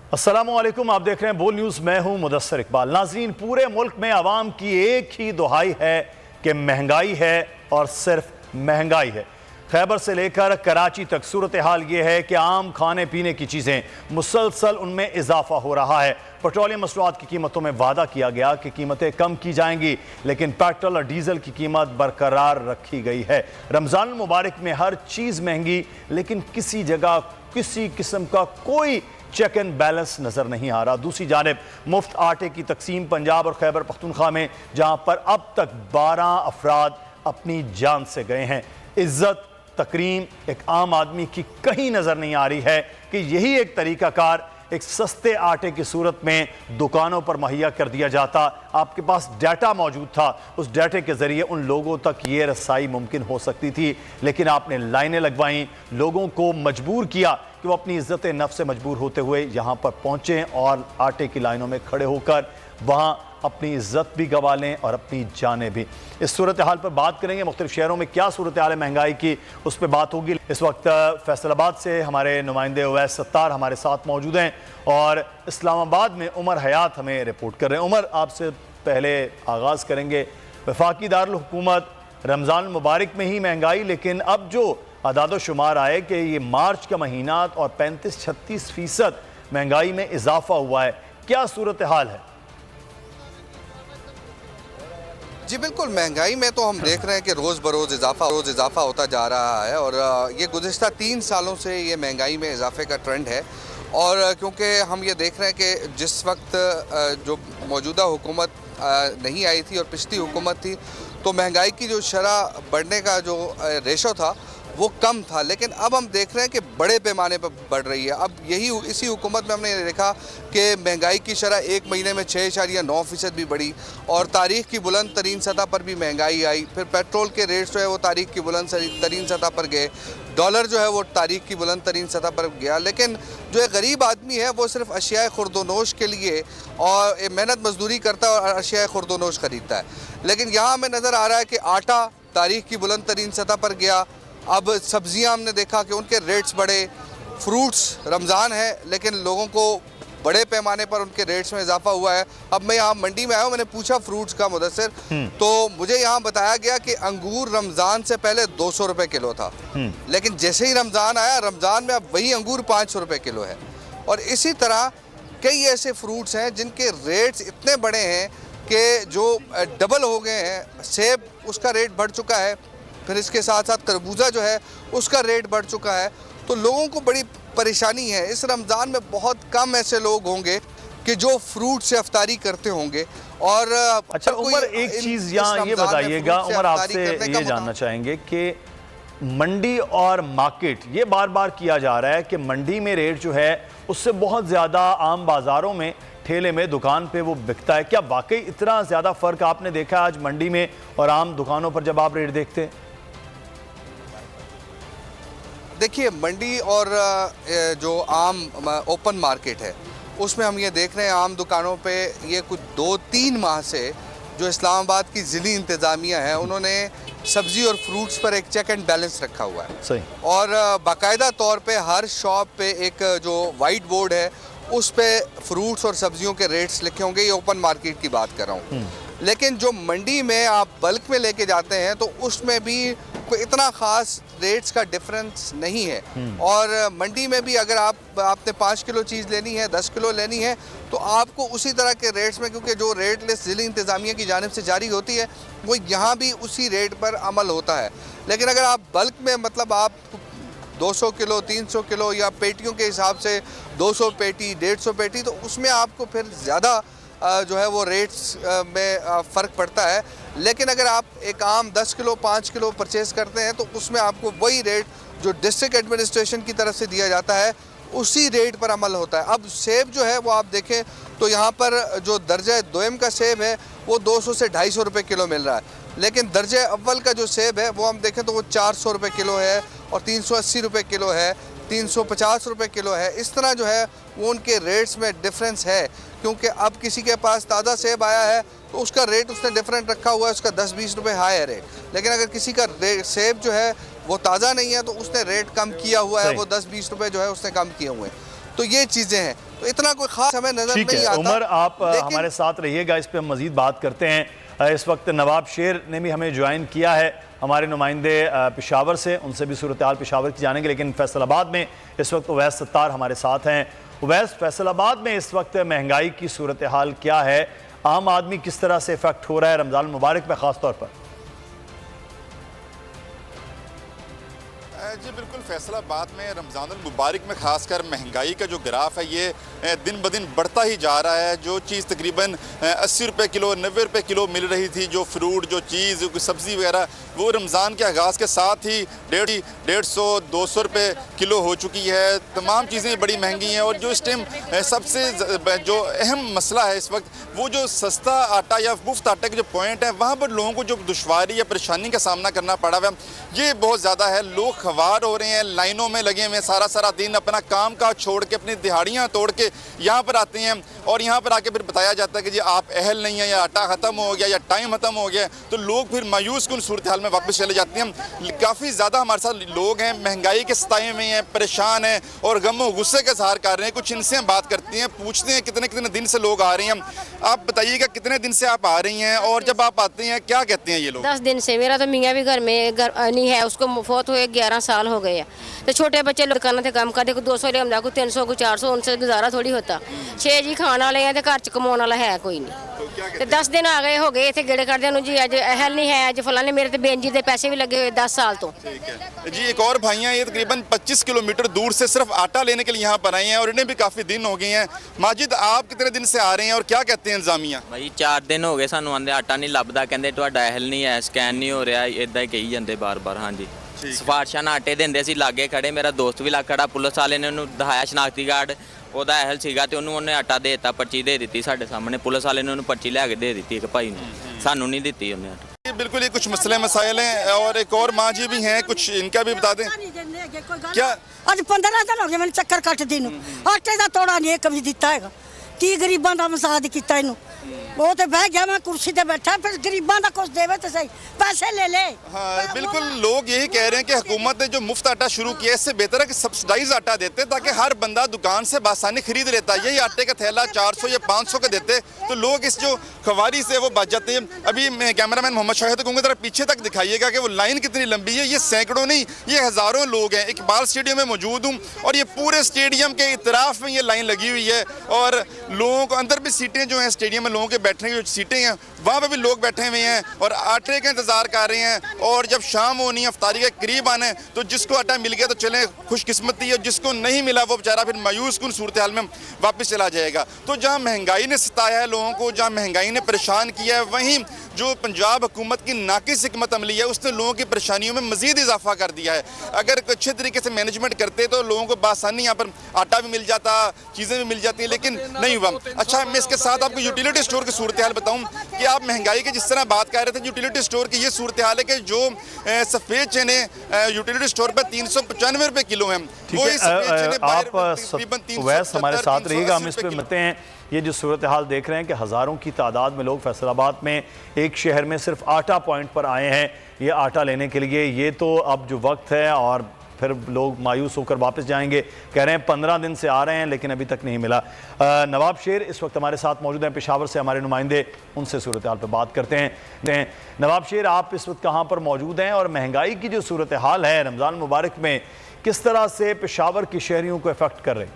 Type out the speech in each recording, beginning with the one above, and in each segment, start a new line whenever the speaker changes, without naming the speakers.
अस्सलामुअलैकुम, आप देख रहे हैं बोल न्यूज़। मैं हूं मुदस्सर इकबाल। नाजरीन, पूरे मुल्क में आवाम की एक ही दुहाई है कि महंगाई है और सिर्फ महंगाई है। खैबर से लेकर कराची तक सूरत हाल ये है कि आम खाने पीने की चीज़ें मुसलसल उनमें इजाफा हो रहा है। पेट्रोलियम मसनूआत की कीमतों में वादा किया गया कि कीमतें कम की जाएंगी, लेकिन पेट्रोल और डीजल की कीमत बरकरार रखी गई है। रमज़ान मुबारक में हर चीज़ महंगी, लेकिन किसी जगह किसी किस्म का कोई चेक एंड बैलेंस नजर नहीं आ रहा। दूसरी जानिब मुफ्त आटे की तकसीम पंजाब और खैबर पख्तूनख्वा में, जहां पर अब तक 12 अफराद अपनी जान से गए हैं। इज्जत तकरीम एक आम आदमी की कहीं नजर नहीं आ रही है कि यही एक तरीकाकार एक सस्ते आटे की सूरत में दुकानों पर मुहैया कर दिया जाता। आपके पास डाटा मौजूद था, उस डाटे के जरिए उन लोगों तक ये रसाई मुमकिन हो सकती थी, लेकिन आपने लाइनें लगवाई, लोगों को मजबूर किया कि वो अपनी इज्जत नफ्स से मजबूर होते हुए यहाँ पर पहुँचें और आटे की लाइनों में खड़े होकर वहाँ अपनी इज्जत भी गंवा लें और अपनी जानें भी। इस सूरत हाल पर बात करेंगे। मुख्तलिफ शहरों में क्या सूरत हाल है महंगाई की, उस पर बात होगी। इस वक्त फैसलाबाद से हमारे नुमाइंदे उवैस सत्तार हमारे साथ मौजूद हैं और इस्लामाबाद में उमर हयात हमें रिपोर्ट कर रहे हैं। उमर, आपसे पहले आगाज़ करेंगे। वफाकी दारुल हुकूमत रमज़ान मुबारक में ही महंगाई, लेकिन अब जो अदाद शुमार आए कि ये मार्च का महीना और 35-36% महंगाई में इजाफा हुआ है, क्या सूरत हाल है?
जी बिल्कुल, महंगाई में तो हम देख रहे हैं कि रोज़ बरोज़ इजाफा होता जा रहा है और ये गुज़िश्ता 3 सालों से ये महंगाई में इजाफे का ट्रेंड है। और क्योंकि हम ये देख रहे हैं कि जिस वक्त जो मौजूदा हुकूमत नहीं आई थी और पिछली हुकूमत थी, तो महंगाई की जो शरह बढ़ने का जो रेशो था वो कम था, लेकिन अब हम देख रहे हैं कि बड़े पैमाने पर बढ़ रही है। अब इसी हुकूमत में हमने देखा कि महंगाई की शरह एक महीने में 6.9% भी बढ़ी और तारीख़ की बुलंद तरीन सतह पर भी महंगाई आई। फिर पेट्रोल के रेट जो है वो तारीख़ की बुलंद तरीन सतह पर गए, डॉलर जो है वो तारीख़ की बुलंद तरीन सतह पर गया। लेकिन जो एक गरीब आदमी है वो सिर्फ अशियाए खुर्दोनोश के लिए और मेहनत मजदूरी करता है और अशियाए खुर्दोनोश ख़रीदता है। लेकिन यहाँ हमें नज़र आ रहा है कि आटा तारीख़ की बुलंद तरीन सतह पर गया। अब सब्जियां हमने देखा कि उनके रेट्स बढ़े। फ्रूट्स, रमज़ान है लेकिन लोगों को बड़े पैमाने पर उनके रेट्स में इजाफा हुआ है। अब मैं यहाँ मंडी में आया हूँ, मैंने पूछा फ्रूट्स का मुदस्सिर, तो मुझे यहाँ बताया गया कि अंगूर रमज़ान से पहले 200 रुपये किलो था, लेकिन जैसे ही रमज़ान आया, रमज़ान में अब वही अंगूर 500 रुपये किलो है। और इसी तरह कई ऐसे फ्रूट्स हैं जिनके रेट्स इतने बड़े हैं कि जो डबल हो गए हैं। सेब, उसका रेट बढ़ चुका है, फिर इसके साथ साथ तरबूजा जो है उसका रेट बढ़ चुका है। तो लोगों को बड़ी परेशानी है। इस रमज़ान में बहुत कम ऐसे लोग होंगे कि जो फ्रूट से अफ्तारी करते होंगे। और
अच्छा उमर, एक चीज़ यहाँ ये बताइएगा, उमर आपसे ये जानना चाहेंगे कि मंडी और मार्केट, ये बार बार किया जा रहा है कि मंडी में रेट जो है उससे बहुत ज़्यादा आम बाज़ारों में, ठेले में, दुकान पे वो बिकता है। क्या वाकई इतना ज़्यादा फ़र्क आपने देखा आज मंडी में और आम दुकानों पर जब आप रेट देखते हैं?
देखिए, मंडी और जो आम ओपन मार्केट है उसमें हम ये देख रहे हैं आम दुकानों पे ये कुछ 2-3 माह से जो इस्लामाबाद की ज़िली इंतज़ामिया है उन्होंने सब्ज़ी और फ्रूट्स पर एक चेक एंड बैलेंस रखा हुआ है।
सही। और
बाकायदा तौर पे हर शॉप पे एक जो वाइट बोर्ड है उस पे फ्रूट्स और सब्जियों के रेट्स लिखे होंगे। ये ओपन मार्केट की बात कर रहा हूँ। लेकिन जो मंडी में आप बल्क में लेके जाते हैं तो उसमें भी कोई इतना ख़ास रेट्स का डिफरेंस नहीं है। और मंडी में भी अगर आपने 5 किलो चीज़ लेनी है, 10 किलो लेनी है, तो आपको उसी तरह के रेट्स में, क्योंकि जो रेट लिस्ट ज़िली इंतज़ामिया की जानिब से जारी होती है वो यहाँ भी उसी रेट पर अमल होता है। लेकिन अगर आप बल्क में, मतलब आप 200 किलो, 300 किलो या पेटियों के हिसाब से 200 पेटी, 150 पेटी, तो उसमें आपको फिर ज़्यादा जो है वो रेट्स में फ़र्क पड़ता है। लेकिन अगर आप एक आम 10 किलो, 5 किलो परचेज़ करते हैं तो उसमें आपको वही रेट जो डिस्ट्रिक्ट एडमिनिस्ट्रेशन की तरफ से दिया जाता है उसी रेट पर अमल होता है। अब सेब जो है वो आप देखें तो यहाँ पर जो दर्जा दोयम का सेब है वो 200 से 250 रुपये किलो मिल रहा है, लेकिन दर्जा अव्वल का जो सेब है वो हम देखें तो वो 400 रुपये किलो है और 380 रुपये किलो है, 350 रुपये किलो है। इस तरह जो है वो उनके रेट्स में डिफरेंस है, क्योंकि अब किसी के पास ताज़ा सेब आया है तो उसका रेट उसने डिफरेंट रखा हुआ है, उसका 10-20 रुपये हाई है रेट। लेकिन अगर किसी का सेब जो है वो ताज़ा नहीं है तो उसने रेट कम किया हुआ है, वो 10-20 रुपये जो है उसने कम किए हुए हैं। तो ये चीज़ें हैं, तो इतना कोई खास हमें नजर
ठीक
नहीं
है
आता।
उमर, आप हमारे साथ रहिएगा, इस पे हम मजीद बात करते हैं। इस वक्त नवाब शेर ने भी हमें ज्वाइन किया है, हमारे नुमाइंदे पेशावर से, उनसे भी सूरत हाल पेशावर की जानेंगे। लेकिन फैसलाबाद में इस वक्त उवैस सत्तार हमारे साथ हैं। उवैस, फैसलाबाद में इस वक्त महंगाई की सूरत हाल क्या है? आम आदमी किस तरह से इफेक्ट हो रहा है रमज़ान मुबारक में ख़ास तौर पर?
जी बिल्कुल, फैसलाबाद में रमज़ान मुबारक में खासकर महंगाई का जो ग्राफ है ये दिन ब दिन बढ़ता ही जा रहा है। जो चीज़ तकरीबन 80 रुपये किलो 90 रुपये किलो मिल रही थी, जो फ्रूट जो चीज़ सब्ज़ी वगैरह, वो रमज़ान के आगाज़ के साथ ही 150-200 रुपये किलो हो चुकी है। तमाम चीज़ें बड़ी महंगी हैं और जो इस टाइम सबसे जो अहम मसला है इस वक्त, वो जो सस्ता आटा या मुफ्त आटे के जो पॉइंट है, वहाँ पर लोगों को जो दुश्वारी या परेशानी का सामना करना पड़ा हुआ है ये बहुत ज़्यादा है। लोग खवार हो रहे हैं, लाइनों में लगे हुए हैं, सारा दिन अपना काम काज छोड़ के, अपनी दिहाड़ियाँ तोड़ के यहाँ पर आते हैं और यहाँ पर आके फिर बताया जाता है कि जी आप अहल नहीं है, या आटा ख़त्म हो गया या टाइम ख़त्म हो गया, तो लोग फिर मायूस कुन सूरत हाल में वापस चले जाते हैं। काफ़ी ज़्यादा हमारे साथ लोग हैं, महंगाई के सताए में हैं, परेशान हैं और गम गुस्से का इज़हार कर रहे हैं। कुछ इनसे हम बात करते हैं, पूछते हैं कितने कितने दिन से लोग आ रहे हैं। आप बताइएगा कितने दिन से आप आ रही हैं और जब आप आते हैं क्या कहते हैं ये लोग?
10 दिन से। मेरा तो मियाँ भी घर में नहीं है, उसको फौत हुए 11 साल हो गए हैं। तो छोटे बच्चे लोग दुकान से काम करते, 200 ले हमदा, 300 को 400, उनसे गुजारा थोड़ी होता। 6 जी खाने वाले हैं तो घर च कमाने वाला है कोई नहीं। तो 10 दिन आ गए हो गए इतने गेड़े करते जी, अज अहल नहीं है, अज फलाने, मेरे तो बेंजी के पैसे भी लगे हुए 10 साल तो।
जी एक और भाइयाँ ये तकरीबन 25 किलोमीटर दूर से सिर्फ आटा लेने के लिए यहाँ पर आए हैं और इन्हें भी काफ़ी दिन हो गए हैं। माजिद, आप कितने दिन से आ रहे हैं और क्या कहते हैं इंतजामिया?
भाई 4 दिन हो गए सानू आंदे, आटा नहीं लभदा, कहंदे तुहाडा अहल नहीं है, स्कैन नहीं हो रहा, इदा ही कही जाते बार-बार। हाँ जी, सिफारिशां आटे देंदे सी, लागे खड़े, मेरा दोस्त भी लग खड़ा, पुलिस वाले ने उन्होंने दिखाया शनाख्ती कार्ड, ਉਹਦਾ ਅਹਿਲ ਸੀਗਾ ਤੇ ਉਹਨੇ ਆਟਾ ਦੇ ਦਿੱਤਾ, ਪਰਚੀ ਦੇ ਦਿੱਤੀ ਸਾਡੇ ਸਾਹਮਣੇ, ਪੁਲਿਸ ਵਾਲੇ ਨੇ ਉਹਨੂੰ ਪਰਚੀ ਲੈ ਕੇ ਦੇ ਦਿੱਤੀ ਇੱਕ ਭਾਈ ਨੂੰ, ਸਾਨੂੰ नहीं ਦਿੱਤੀ ਉਹਨੇ ਆਟਾ।
बिल्कुल ये कुछ मसले मसाइल हैं और एक और माँ जी भी हैं, कुछ इनका भी बता दें। क्या
ਅੱਜ 15 ਦਿਨ ਹੋ ਗਏ ਮੈਨੂੰ ਚੱਕਰ ਕੱਟਦੀ ਨੂੰ, ਆਟੇ ਦਾ ਤੋੜਾ ਨਹੀਂ ਇੱਕ ਵੀ ਦਿੱਤਾ ਹੈਗਾ। ਕੀ ਗਰੀਬਾਂ ਦਾ ਮਸਾਦ ਕੀਤਾ ਇਹਨੂੰ? वो तो बह गया, मैं कुर्सी पे बैठा, फिर गरीबां का कुछ देवे तो सही, पैसे ले ले।
हाँ बिल्कुल, लोग यही कह रहे हैं कि हुकूमत ने जो मुफ्त आटा शुरू किया इससे बेहतर है कि सब्सिडाइज आटा देते ताकि हर बंदा दुकान से बासानी खरीद लेता। यही आटे का थैला 400 या 500 का देते तो लोग इस जो खवारी से वो बच जाते हैं। अभी मैं कैमरामैन मोहम्मद शाहिद को कहूँगा जरा पीछे तक दिखाइएगा कि वो लाइन कितनी लंबी है। ये सैकड़ों नहीं, ये हज़ारों लोग हैं। इकबाल स्टेडियम में मौजूद हूँ और ये पूरे स्टेडियम के इतराफ़ में ये लाइन लगी हुई है और लोगों को अंदर भी सीटें जो हैं स्टेडियम में लोगों के बैठने की जो सीटें हैं वहाँ पे भी लोग बैठे हुए हैं और आटे का इंतज़ार कर रहे हैं। और जब शाम होनी है, इफ्तारी के करीब आना है, तो जिसको आटा मिल गया तो चले खुशकिस्मती है, जिसको नहीं मिला वो बेचारा फिर मायूस कुन सूरत हाल में वापस चला जाएगा। तो जहाँ महंगाई ने सताया है लोगों को, जहाँ महंगाई ने परेशान किया है, वहीं जो पंजाब हुकूमत की नाकिस हिकमत अमली है उसने लोगों की परेशानियों में मज़ीद इजाफा कर दिया है। अगर अच्छे तरीके से मैनेजमेंट करते तो लोगों को बासानी यहाँ पर आटा भी मिल जाता, चीज़ें भी मिल जाती हैं, लेकिन नहीं हुआ। अच्छा, मैं इसके साथ आपको यूटिलिटी स्टोर की सूरत हाल बताऊँ कि आप महंगाई की जिस तरह बात कर रहे थे, यूटिलिटी स्टोर की ये सूरत हाल है कि जो सफ़ेद चने यूटिलिटी स्टोर पर 395 रुपये किलो हैं।
ठीक है, आप वैस हमारे साथ रहिएगा, हम इस पर मिलते हैं। ये जो सूरत हाल देख रहे हैं कि हज़ारों की तादाद में लोग फैसलाबाद में एक शहर में सिर्फ आटा पॉइंट पर आए हैं ये आटा लेने के लिए। ये तो अब जो वक्त है और फिर लोग मायूस होकर वापस जाएंगे। कह रहे हैं 15 दिन से आ रहे हैं लेकिन अभी तक नहीं मिला। नवाब शेर इस वक्त हमारे साथ मौजूद हैं, पेशावर से हमारे नुमाइंदे, उनसे सूरत हाल पर बात करते हैं। नवाब शेर, आप इस वक्त कहाँ पर मौजूद हैं और महंगाई की जो सूरत हाल है रमज़ान मुबारक में किस तरह से पेशावर की शहरियों को इफेक्ट कर रही?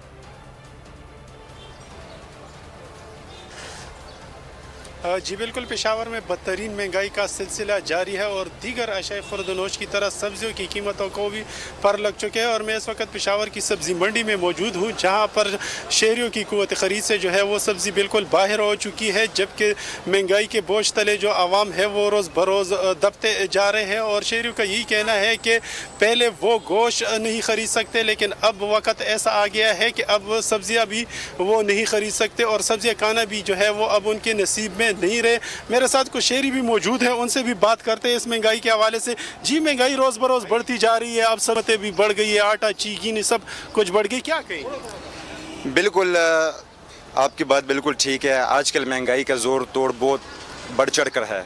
जी बिल्कुल, पेशावर में बदतरीन महंगाई का सिलसिला जारी है और दीगर अशाए खुर्दनोश की तरह सब्जियों की कीमतों को भी पर लग चुके हैं। और मैं इस वक्त पेशावर की सब्ज़ी मंडी में मौजूद हूँ जहाँ पर शहरियों की क़ुव्वत ख़रीद से जो है वो सब्ज़ी बिल्कुल बाहर हो चुकी है, जबकि महंगाई के बोझ तले जो आवाम है वो रोज़ बरोज़ दबते जा रहे हैं। और शहरियों का यही कहना है कि पहले वो गोश्त नहीं ख़रीद सकते लेकिन अब वक्त ऐसा आ गया है कि अब सब्ज़ियाँ भी वो नहीं ख़रीद सकते और सब्ज़ियाँ खाना भी जो है वो अब उनके नसीब में नहीं रहे। मेरे साथ कुछ शहरी भी मौजूद हैं, उनसे भी बात करते हैं इस महंगाई के हवाले से। जी, महंगाई रोज़ बरोज़ बढ़ती जा रही है, अब सबतें भी बढ़ गई है, आटा चीनी सब कुछ बढ़ गई, क्या कहें?
बिल्कुल, आपकी बात बिल्कुल ठीक है। आजकल महंगाई का ज़ोर तोड़ बहुत बढ़ चढ़ कर है।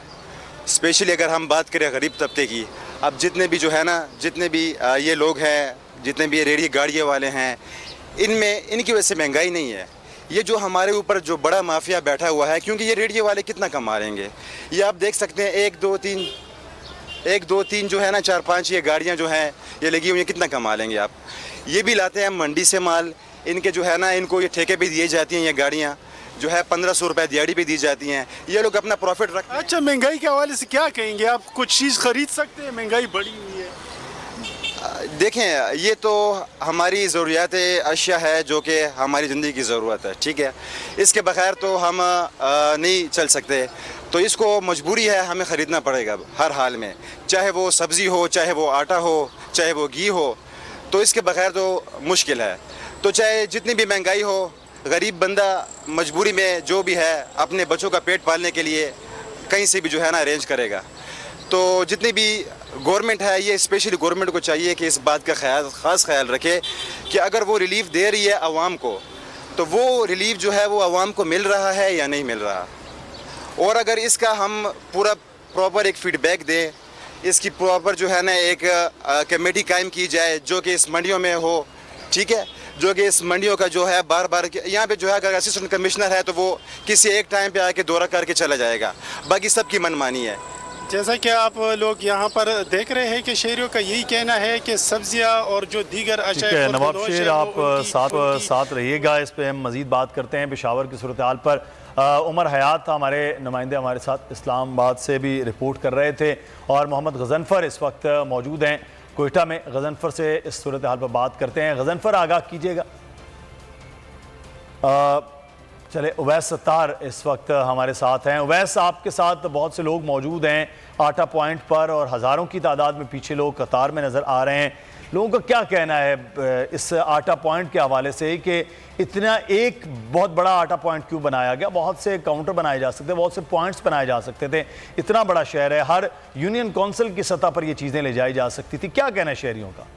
स्पेशली अगर हम बात करें गरीब तबके की, अब जितने भी जो है ना, जितने भी ये लोग हैं, जितने भी रेडी गाड़ियों वाले हैं, इनमें इनकी वजह से महंगाई नहीं है, ये जो हमारे ऊपर जो बड़ा माफिया बैठा हुआ है, क्योंकि ये रेडियो वाले कितना कमा लेंगे। ये आप देख सकते हैं 1 2 3 जो है ना 4 5 ये गाड़ियाँ जो हैं ये लगी हुई हैं, कितना कमा लेंगे आप। ये भी लाते हैं मंडी से माल, इनके जो है ना इनको ये ठेके पे दिए जाती हैं, ये गाड़ियाँ जो है 1500 रुपये दिहाड़ी पे दी जाती हैं, ये लोग अपना प्रॉफिट रख।
अच्छा, महंगाई के हवाले से क्या कहेंगे आप? कुछ चीज़ खरीद सकते हैं? महंगाई बढ़ी हुई है।
देखें, ये तो हमारी ज़रूरियात अशिया है जो कि हमारी ज़िंदगी की ज़रूरत है, ठीक है। इसके बगैर तो हम नहीं चल सकते, तो इसको मजबूरी है, हमें ख़रीदना पड़ेगा हर हाल में, चाहे वो सब्ज़ी हो, चाहे वो आटा हो, चाहे वो घी हो, तो इसके बगैर तो मुश्किल है। तो चाहे जितनी भी महंगाई हो, गरीब बंदा मजबूरी में जो भी है अपने बच्चों का पेट पालने के लिए कहीं से भी जो है ना अरेंज करेगा। तो जितनी भी गवर्नमेंट है, ये स्पेशली गवर्नमेंट को चाहिए कि इस बात का ख़ास ख्याल रखे कि अगर वो रिलीफ दे रही है आवाम को, तो वो रिलीफ जो है वो आवाम को मिल रहा है या नहीं मिल रहा। और अगर इसका हम पूरा प्रॉपर एक फीडबैक दें, इसकी प्रॉपर जो है ना एक कमेटी कायम की जाए जो कि इस मंडियों में हो, ठीक है, जो कि इस मंडियों का जो है बार बार यहाँ पे जो है अगर असिस्टेंट कमिश्नर है तो वो किसी एक टाइम पे आके दौरा करके चला जाएगा, बाकी सबकी मनमानी है।
जैसा कि आप लोग यहाँ पर देख रहे हैं कि शहरियों का यही कहना है कि सब्जियाँ और जो दीगर अशाए
नवाब शेर, आप साथ रहिएगा, इस पे हम मज़ीद बात करते हैं पेशावर की सूरत हाल पर। उमर हयात हमारे नुमाइंदे हमारे साथ इस्लामाबाद से भी रिपोर्ट कर रहे थे, और मोहम्मद गजनफर इस वक्त मौजूद हैं कोयटा में। गजनफर से इस सूरत हाल पर बात करते हैं। गजनफर, आगाह कीजिएगा। चले, उवैस सत्तार इस वक्त हमारे साथ हैं। उवैस, आपके साथ बहुत से लोग मौजूद हैं आटा पॉइंट पर, और हज़ारों की तादाद में पीछे लोग कतार में नज़र आ रहे हैं। लोगों का क्या कहना है इस आटा पॉइंट के हवाले से कि इतना एक बहुत बड़ा आटा पॉइंट क्यों बनाया गया? बहुत से काउंटर बनाए जा सकते, बहुत से पॉइंट्स बनाए जा सकते थे। इतना बड़ा शहर है, हर यूनियन काउंसिल की सतह पर ये चीज़ें ले जाई जा सकती थी। क्या कहना है शहरियों का?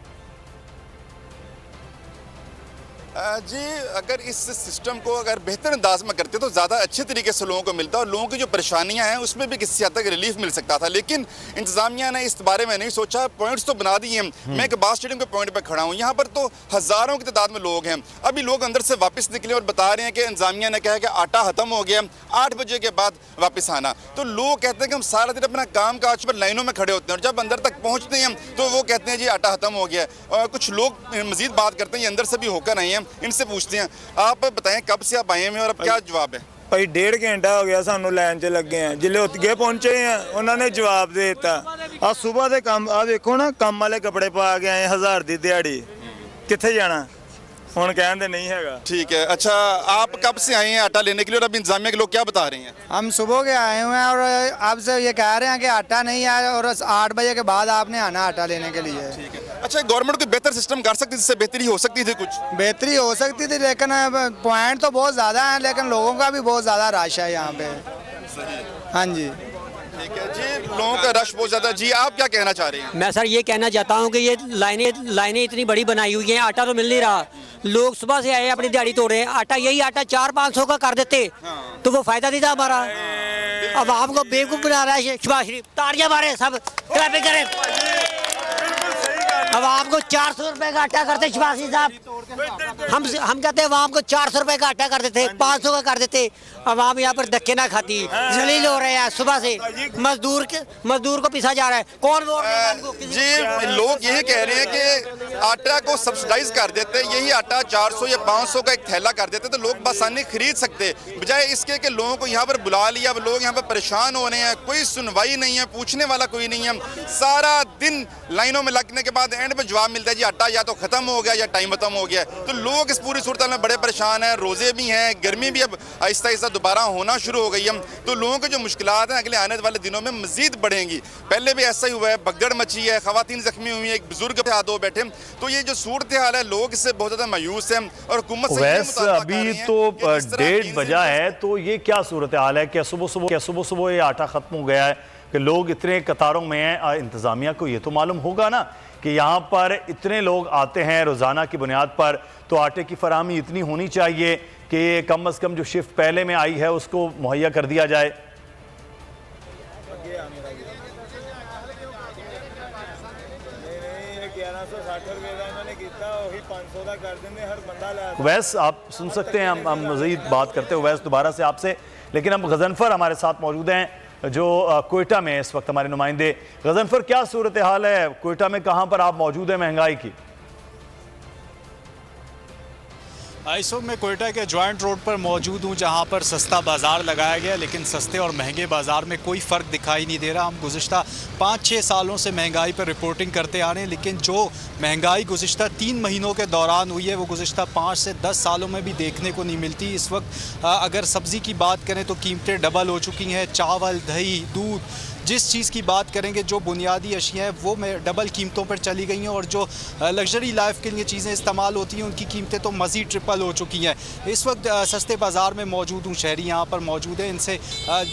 जी, अगर इस सिस्टम को अगर बेहतर अंदाज में करते तो ज़्यादा अच्छे तरीके से लोगों को मिलता, और लोगों की जो परेशानियां हैं उसमें भी किसी हद तक रिलीफ मिल सकता था। लेकिन इंतज़ामिया ने इस बारे में नहीं सोचा। पॉइंट्स तो बना दिए हैं। मैं इकबाल स्टेडियम के पॉइंट पर खड़ा हूँ, यहाँ पर तो हज़ारों की तादाद में लोग हैं। अभी लोग अंदर से वापस निकले और बता रहे हैं कि इंतज़ामिया ने कहा कि आटा ख़त्म हो गया, 8 बजे के बाद वापस आना। तो लोग कहते हैं कि हम सारा दिन अपना काम काज पर लाइनों में खड़े होते हैं, और जब अंदर तक पहुँचते हैं तो वो कहते हैं जी आटा ख़त्म हो गया। और कुछ लोग मज़ीद बात करते हैं, ये अंदर से भी होकर आए हैं, इनसे पूछते हैं। आप बताएं कब से आप आए हैं और अब क्या जवाब है?
भाई 1.5 घंटा हो गया सानू लाइन 'ਚ लगे हैं, जिले उत्गे पहुंचे हैं उन्होंने जवाब दे दिता। आ सुबह दे काम आ देखो ना, काम वाले कपड़े पा के आए, 1000 दी दिहाड़ी, किथे जाना हुण कहंदे नहीं हैगा।
ठीक है, अच्छा, आप कब से आए हैं आटा लेने के लिए और अब इंतजामिया के लोग क्या बता रहे हैं?
हम सुबह के आए हुए हैं और आपसे ये कह रहे हैं कि आटा नहीं आया और 8 बजे के बाद आपने आना आटा लेने के लिए।
ठीक है, अच्छा, गवर्नमेंट कोई बेहतर सिस्टम कर सकती थी, जिससे बेहतरी हो सकती थी? कुछ
बेहतरी हो सकती थी, लेकिन पॉइंट तो बहुत ज़्यादा है, लेकिन लोगों का भी बहुत ज़्यादा रश है यहाँ पे। हाँ जी,
ठीक है जी, लोगों का रश बहुत ज़्यादा। जी, आप क्या कहना चाह रहे हैं?
मैं सर ये कहना चाहता हूँ कि ये लाइनें इतनी बड़ी बनाई हुई हैं, आटा तो मिल नहीं रहा। लोग सुबह से आए अपनी दिहाड़ी तोड़ रहे हैं, आटा यही आटा 400-500 का कर देते तो वो फायदा नहीं था हमारा। अब आपको बेवकूफ़ बना रहा है शहबाज शरीफ, ताड़ियां मारे सब, ट्रैफिक करें। अब आपको 400 रुपए का आटा करते शहबाज शरीफ साहब, हम कहते हैं आवाम को 400 रुपए का आटा कर देते, 500 का कर देते। आवाम यहाँ पर धक्के ना खाती, जलील हो रहे हैं सुबह से। मजदूर को पीसा जा रहा है, कौन बोल रहा है हमको?
जी, लोग यही कह रहे हैं कि आटा को सब्सिडाइज कर देते, यही आटा 400 या 500 का एक थैला कर देते तो लोग बसानी खरीद सकते, बजाय इसके कि लोगों को यहाँ पर बुला लिया। अब लोग यहाँ पर परेशान हो रहे हैं, कोई सुनवाई नहीं है, पूछने वाला कोई नहीं है। सारा दिन लाइनों में लगने के बाद एंड में जवाब मिलता है जी आटा या तो खत्म हो गया या टाइम खत्म हो गया। तो लोग इस पूरी सूरत में बड़े परेशान हैं। रोजे भी हैं, गर्मी भी अब आहिस्ता आहिस्ता दोबारा होना शुरू हो गई है, तो लोगों की जो मुश्किलात हैं अगले आने वाले दिनों में मजीद बढ़ेंगी। पहले भी ऐसा ही हुआ है, भगदड़ मची है, खवातीन जख्मी हुई हैं, एक बुजुर्ग के हाथ बैठे। तो ये जो सूरत हाल है, लोग इससे बहुत ज़्यादा मायूस हैं और हुकूमत से
अभी तो 1:30 बजा है, तो ये क्या सूरत हाल है? क्या सुबह सुबह ये आटा खत्म हो गया है कि लोग इतने कतारों में हैं? इंतज़ामिया को ये तो मालूम होगा ना कि यहाँ पर इतने लोग आते हैं रोज़ाना की बुनियाद पर, तो आटे की फराहमी इतनी होनी चाहिए कि कम अज़ कम जो शिफ्ट पहले में आई है उसको मुहैया कर दिया जाए।
वही 500 का कर देंगे, हर बंदा ले आता।
उवैस आप सुन सकते हैं, हम मज़ीद बात करते हैं उवैस दोबारा से आपसे, लेकिन अब गजनफर हमारे साथ मौजूद हैं जो कोयटा में इस वक्त हमारे नुमाइंदे। गजनफर, क्या सूरत हाल है कोयटा में, कहाँ पर आप मौजूद हैं महंगाई की?
इस वक्त मैं कोयटा के जॉइंट रोड पर मौजूद हूँ, जहाँ पर सस्ता बाज़ार लगाया गया, लेकिन सस्ते और महंगे बाज़ार में कोई फ़र्क दिखाई नहीं दे रहा। हम गुज़िश्ता 5-6 सालों से महंगाई पर रिपोर्टिंग करते आ रहे हैं, लेकिन जो महंगाई गुज़िश्ता 3 महीनों के दौरान हुई है वो गुज़िश्ता 5 से 10 सालों में भी देखने को नहीं मिलती। इस वक्त अगर सब्ज़ी की बात करें तो कीमतें डबल हो चुकी हैं। चावल, दही, दूध, जिस चीज़ की बात करेंगे, जो बुनियादी अशिया हैं वो डबल कीमतों पर चली गई हैं, और जो लग्जरी लाइफ के लिए चीज़ें इस्तेमाल होती हैं उनकी कीमतें तो मज़ीद ट्रिपल हो चुकी हैं। इस वक्त सस्ते बाज़ार में मौजूद हूँ, शहरी यहाँ पर मौजूद है। इनसे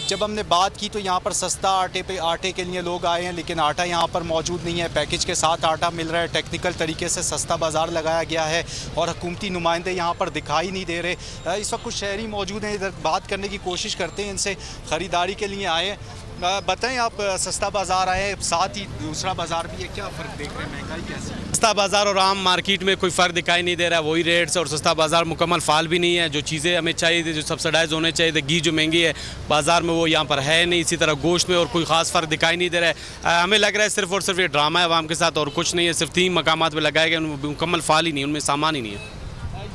जब हमने बात की तो यहाँ पर सस्ता आटे के लिए लोग आए हैं, लेकिन आटा यहाँ पर मौजूद नहीं है। पैकेज के साथ आटा मिल रहा है। टेक्निकल तरीके से सस्ता बाज़ार लगाया गया है और हुकूमती नुमाइंदे यहाँ पर दिखाई नहीं दे रहे। इस वक्त कुछ शहरी मौजूद हैं, इधर बात करने की कोशिश करते हैं, इनसे ख़रीदारी के लिए आए हैं। बताएं, आप सस्ता बाज़ार आए, साथ ही दूसरा बाज़ार भी है, क्या फ़र्क देख रहे हैं, महंगाई कैसी है?
सस्ता बाज़ार और आम मार्केट में कोई फ़र्क दिखाई नहीं दे रहा है, वही रेट्स, और सस्ता बाज़ार मुकम्मल फाल भी नहीं है। जो चीज़ें हमें चाहिए थी, जो सब्सिडाइज होने चाहिए थे, घी जो महंगी है बाज़ार में वो यहाँ पर है नहीं। इसी तरह गोश्त में और कोई ख़ास फ़र्क दिखाई नहीं दे रहा है। हमें लग रहा है सिर्फ और सिर्फ ये ड्रामा है अवाम के साथ और कुछ नहीं है। सिर्फ 3 मकामात पर लगाए गए, उनमें मुकम्मल फाल ही नहीं, उनमें सामान ही नहीं है।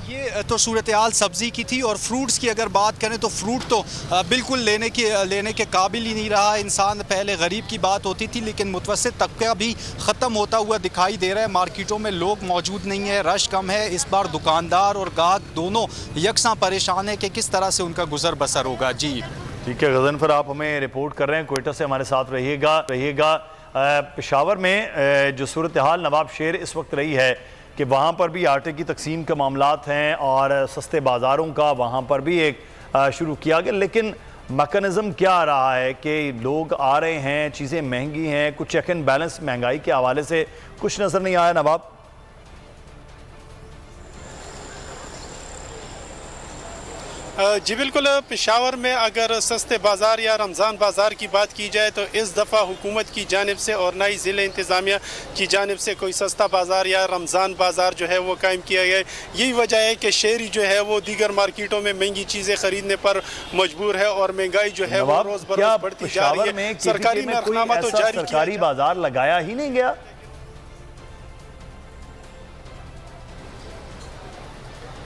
ये तो सूरत हाल सब्ज़ी की थी, और फ्रूट्स की अगर बात करें तो फ्रूट तो बिल्कुल लेने के काबिल ही नहीं रहा। इंसान पहले गरीब की बात होती थी, लेकिन मुतवस्सित तबका भी ख़त्म होता हुआ दिखाई दे रहा है। मार्केटों में लोग मौजूद नहीं है, रश कम है। इस बार दुकानदार और गाहक दोनों यकसां परेशान है कि किस तरह से उनका गुजर बसर होगा। जी
ठीक है गजनफर, आप हमें रिपोर्ट कर रहे हैं, कोयटा से हमारे साथ रहिएगा। पेशावर में जो सूरत हाल नवाब शेर इस वक्त रही है कि वहाँ पर भी आटे की तकसीम के मामलात हैं और सस्ते बाज़ारों का वहाँ पर भी एक शुरू किया गया, लेकिन मैकेनिज़्म क्या आ रहा है कि लोग आ रहे हैं, चीज़ें महंगी हैं, कुछ चेक एंड बैलेंस महंगाई के हवाले से कुछ नज़र नहीं आया नवाब?
जी बिल्कुल, पेशावर में अगर सस्ते बाज़ार या रमज़ान बाज़ार की बात की जाए तो इस दफ़ा हुकूमत की जानिब से और ना ही ज़िले इंतज़ामिया की जानिब से कोई सस्ता बाज़ार या रमज़ान बाज़ार जो है वो कायम किया गया है। यही वजह है कि शहरी जो है वो दीगर मार्केटों में महंगी चीज़ें ख़रीदने पर मजबूर है और महंगाई जो है वो रोज़ बरोज़ बढ़ती जा रही है। सरकारी नरखनामा तो जारी,
सरकारी बाज़ार लगाया ही नहीं गया।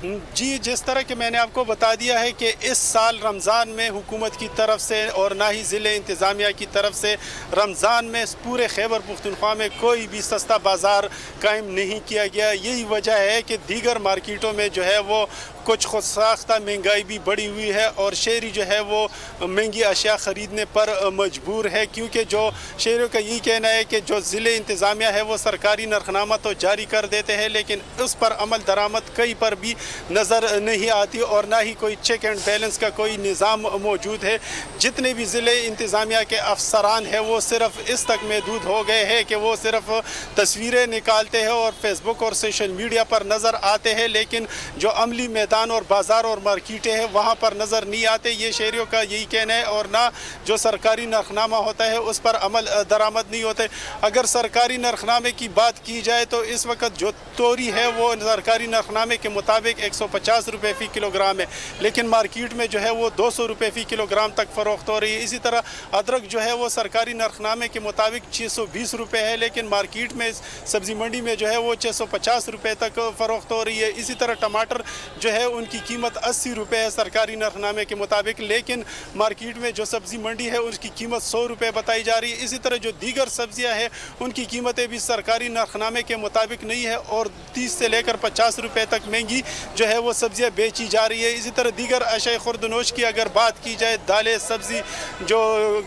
जी, जिस तरह के मैंने आपको बता दिया है कि इस साल रमज़ान में हुकूमत की तरफ से और ना ही ज़िले इंतज़ामिया की तरफ से रमज़ान में पूरे खैबर पुख्तनख्वा में कोई भी सस्ता बाज़ार कायम नहीं किया गया। यही वजह है कि दीगर मार्केटों में जो है वो कुछ खुद साख्ता महंगाई भी बढ़ी हुई है और शहरी जो है वो महंगी अशिया ख़रीदने पर मजबूर है, क्योंकि जो शहरियों का यही कहना है कि जो ज़िले इंतज़ामिया है वो सरकारी नरखनामा तो जारी कर देते हैं, लेकिन उस पर अमल दरामद कहीं पर भी नज़र नहीं आती और ना ही कोई चेक एंड बैलेंस का कोई निज़ाम मौजूद है। जितने भी ज़िले इंतज़ामिया के अफसरान हैं वो सिर्फ इस तक महदूद हो गए हैं कि वो सिर्फ तस्वीरें निकालते हैं और फेसबुक और सोशल मीडिया पर नज़र आते हैं, लेकिन जो अमली मैदान और बाज़ार और मार्केटें हैं वहाँ पर नज़र नहीं आते। ये शहरियों का यही कहना है, और ना जो सरकारी नरखनामा होता है उस पर अमल दरामद नहीं होते। अगर सरकारी नरखनामे की बात की जाए तो इस वक्त जो तोरी है वो सरकारी नरखनामे के मुताबिक 150 रुपये फ़ी किलोग्राम है, लेकिन मार्केट में जो है वो 200 रुपये फ़ी किलोग्राम तक फ़रोख्त हो रही है। इसी तरह अदरक जो है वो सरकारी नरखनामे के मुताबिक 620 रुपये है, लेकिन मार्केट में सब्ज़ी मंडी में जो है वो 650 रुपये तक फ़रोख्त हो रही है। इसी तरह टमाटर जो है उनकी कीमत 80 रुपये है सरकारी नरखनामे के मुताबिक, लेकिन मार्केट में जो सब्ज़ी मंडी है उसकी कीमत 100 रुपये बताई जा रही है। इसी तरह जो दीगर सब्ज़ियाँ हैं उनकी कीमतें भी सरकारी नरखनामे के मुताबिक नहीं है और 30 से लेकर 50 रुपये तक महंगी जो है वो सब्ज़ियाँ बेची जा रही है। इसी तरह दीगर अशय खुर्दनोश की अगर बात की जाए, दालें, सब्ज़ी, जो